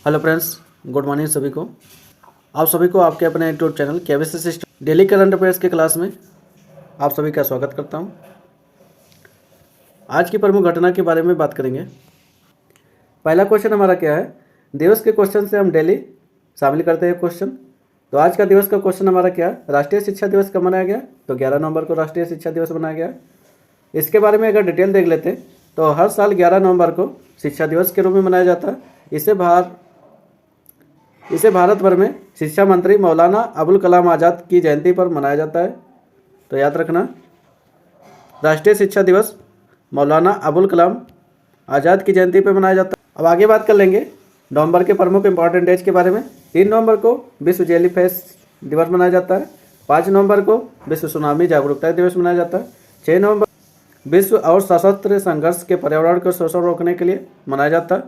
Hello friends, good morning सभी को। आप सभी को आपके अपने YouTube channel KBC system daily current affairs के क्लास में आप सभी का स्वागत करता हूं। आज की प्रमुख घटना के बारे में बात करेंगे। पहला क्वेश्चन हमारा क्या है, दिवस के क्वेश्चन से हम डेली शामिल करते हैं क्वेश्चन। तो आज का दिवस का क्वेश्चन हमारा क्या है, राष्ट्रीय शिक्षा दिवस कब मनाया गया? तो 11 नवंबर को राष्ट्रीय शिक्षा दिवस मनाया गया। इसके बारे में अगर डिटेल देख लेते हैं तो हर साल 11 नवंबर को शिक्षा दिवस के रूप में मनाया जाता है। इसे भारत भर में शिक्षा मंत्री मौलाना अबुल कलाम आज़ाद की जयंती पर मनाया जाता है। तो याद रखना, राष्ट्रीय शिक्षा दिवस मौलाना अबुल कलाम आज़ाद की जयंती पर मनाया जाता है। अब आगे बात कर लेंगे नवंबर के प्रमुख इंपॉर्टेंट डेज के बारे में। 3 नवंबर को विश्व जेलीफिश दिवस मनाया जाता है। 5 नवंबर को विश्व सुनामी जागरूकता दिवस मनाया जाता है। 6 नवंबर विश्व और सशस्त्र संघर्ष के पर्यावरण को शोषण रोकने के लिए मनाया जाता है।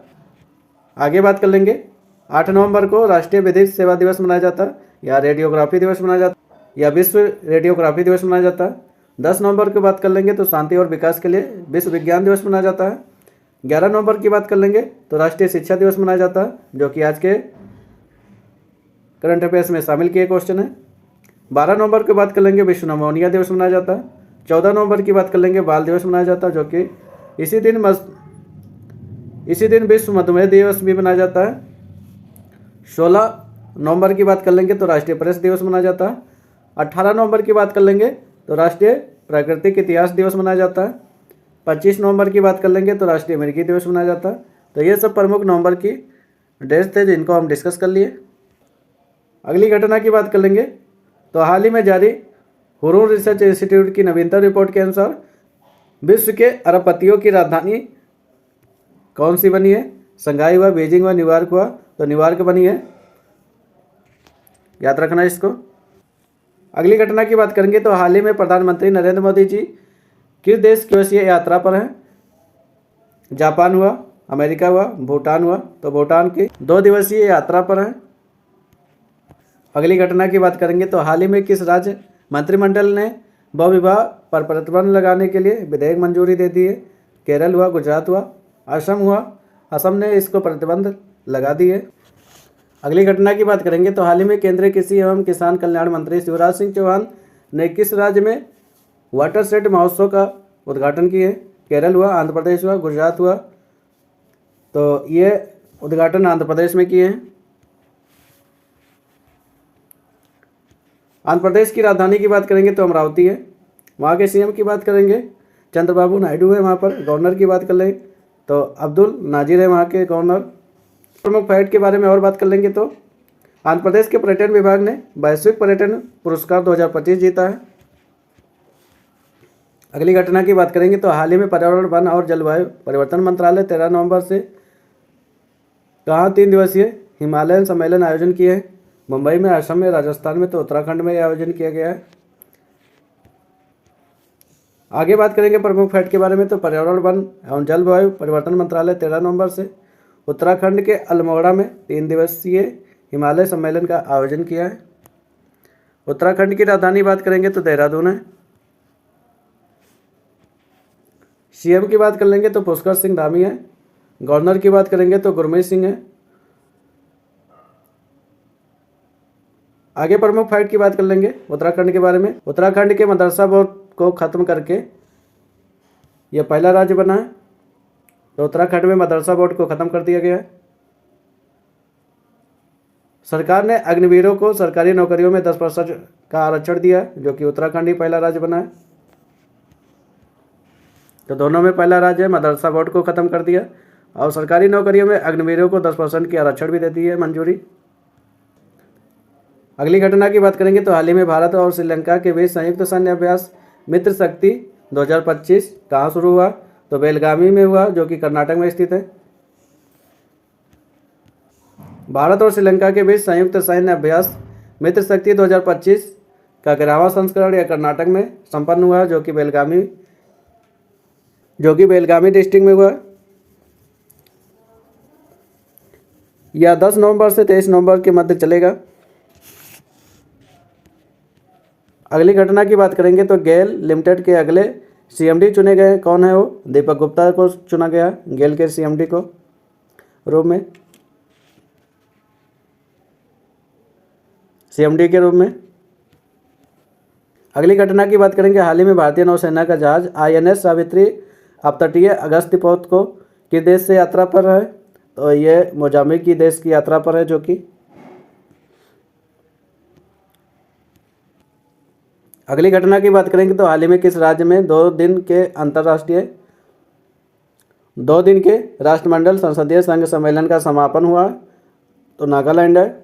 आगे बात कर लेंगे 8 नवंबर को राष्ट्रीय विधिक सेवा दिवस मनाया जाता है, या रेडियोग्राफी दिवस मनाया जाता है, या विश्व रेडियोग्राफी दिवस मनाया जाता है। 10 नवंबर की बात कर लेंगे तो शांति और विकास के लिए विश्व विज्ञान दिवस मनाया जाता है। 11 नवंबर की बात कर लेंगे तो राष्ट्रीय शिक्षा दिवस मनाया जाता है, जो कि आज के करंट अफेयर्स में शामिल किए क्वेश्चन है। 12 नवंबर की बात कर लेंगे विश्व निमोनिया दिवस मनाया जाता है। 14 नवंबर की बात कर लेंगे बाल दिवस मनाया जाता है, जो कि इसी दिन विश्व मधुमेह दिवस भी मनाया जाता है। 16 नवंबर की बात कर लेंगे तो राष्ट्रीय प्रेस दिवस मनाया जाता है। 18 नवंबर की बात कर लेंगे तो राष्ट्रीय प्राकृतिक इतिहास दिवस मनाया जाता है। 25 नवंबर की बात कर लेंगे तो राष्ट्रीय मिर्गी दिवस मनाया जाता है। तो ये सब प्रमुख नवंबर की डेट्स थे जिनको हम डिस्कस कर लिए। अगली घटना की बात कर लेंगे तो हाल ही में जारी हुरून रिसर्च इंस्टीट्यूट की नवीनतम रिपोर्ट के अनुसार विश्व के अरबपतियों की राजधानी कौन सी बनी है? शंघाई हुआ, बीजिंग हुआ, न्यूयॉर्क हुआ। तो न्यूयॉर्क बनी है, याद रखना इसको। अगली घटना की बात करेंगे तो हाल ही में प्रधानमंत्री नरेंद्र मोदी जी किस देश की दिवसीय यात्रा पर हैं? जापान हुआ, अमेरिका हुआ, भूटान हुआ। तो भूटान की 2 दिवसीय यात्रा पर हैं। अगली घटना की बात करेंगे तो हाल ही में किस राज्य मंत्रिमंडल ने बहुविवाह पर प्रतिबंध लगाने के लिए विधेयक मंजूरी दे दी है? केरल हुआ, गुजरात हुआ, असम हुआ। असम ने इसको प्रतिबंध लगा दी है। अगली घटना की बात करेंगे तो हाल ही में केंद्रीय कृषि एवं किसान कल्याण मंत्री शिवराज सिंह चौहान ने किस राज्य में वाटर सेट महोत्सव का उद्घाटन किए? केरल हुआ, आंध्र प्रदेश हुआ, गुजरात हुआ। तो ये उद्घाटन आंध्र प्रदेश में किए हैं। आंध्र प्रदेश की राजधानी की बात करेंगे तो अमरावती है। वहाँ के सीएम की बात करेंगे चंद्रबाबू नायडू है वहाँ पर। गवर्नर की बात कर लें तो अब्दुल नाजिर है वहाँ के गवर्नर। प्रमुख फैक्ट के बारे में और बात कर लेंगे तो आंध्र प्रदेश के पर्यटन विभाग ने वैश्विक पर्यटन पुरस्कार 2025 जीता है। अगली घटना की बात करेंगे तो हाल ही में पर्यावरण, वन और जलवायु परिवर्तन मंत्रालय 13 नवंबर से कहाँ 3 दिवसीय हिमालयन सम्मेलन आयोजन किए हैं? मुंबई में, असम में, राजस्थान में। तो उत्तराखंड में आयोजन किया गया है। आगे बात करेंगे प्रमुख फैक्ट के बारे में तो पर्यावरण, वन एवं जलवायु परिवर्तन मंत्रालय 13 नवंबर से उत्तराखंड के अल्मोड़ा में 3 दिवसीय हिमालय सम्मेलन का आयोजन किया है। उत्तराखंड की राजधानी बात करेंगे तो देहरादून है। सीएम की बात कर लेंगे तो पुष्कर सिंह धामी है। गवर्नर की बात करेंगे तो गुरमीत सिंह है। आगे प्रमुख फैक्ट की बात कर लेंगे उत्तराखंड के बारे में। उत्तराखंड के मदरसा बोर्ड को खत्म करके यह पहला राज्य बना है। तो उत्तराखंड में मदरसा बोर्ड को खत्म कर दिया गया है। सरकार ने अग्निवीरों को सरकारी नौकरियों में 10% का आरक्षण दिया है, जो कि उत्तराखंड ही पहला राज्य बना है। तो दोनों में पहला राज्य है, मदरसा बोर्ड को खत्म कर दिया और सरकारी नौकरियों में अग्निवीरों को 10% की आरक्षण भी दे दी है मंजूरी। अगली घटना की बात करेंगे तो हाल ही में भारत और श्रीलंका के बीच संयुक्त सैन्य अभ्यास मित्र शक्ति 2025 कहाँ शुरू हुआ? तो बेलगामी में हुआ, जो कि कर्नाटक में स्थित है। भारत और श्रीलंका के बीच संयुक्त सैन्य अभ्यास मित्र शक्ति 2025 का 11वां संस्करण या कर्नाटक में संपन्न हुआ, जो कि बेलगामी डिस्ट्रिक्ट में हुआ। यह 10 नवंबर से 23 नवंबर के मध्य चलेगा। अगली घटना की बात करेंगे तो गेल लिमिटेड के अगले सीएमडी चुने गए कौन है? वो दीपक गुप्ता को चुना गया गेल के सीएमडी को रूप में। CMD के रूप में। अगली घटना की बात करेंगे, हाल ही में भारतीय नौसेना का जहाज INS सावित्री अपतटीय अगस्त्य पोत को किस देश से यात्रा पर है? तो ये मोजाम्बिक की देश की यात्रा पर है। जो कि अगली घटना की बात करेंगे तो हाल ही में किस राज्य में 2 दिन के राष्ट्रमंडल संसदीय संघ सम्मेलन का समापन हुआ? तो नागालैंड है।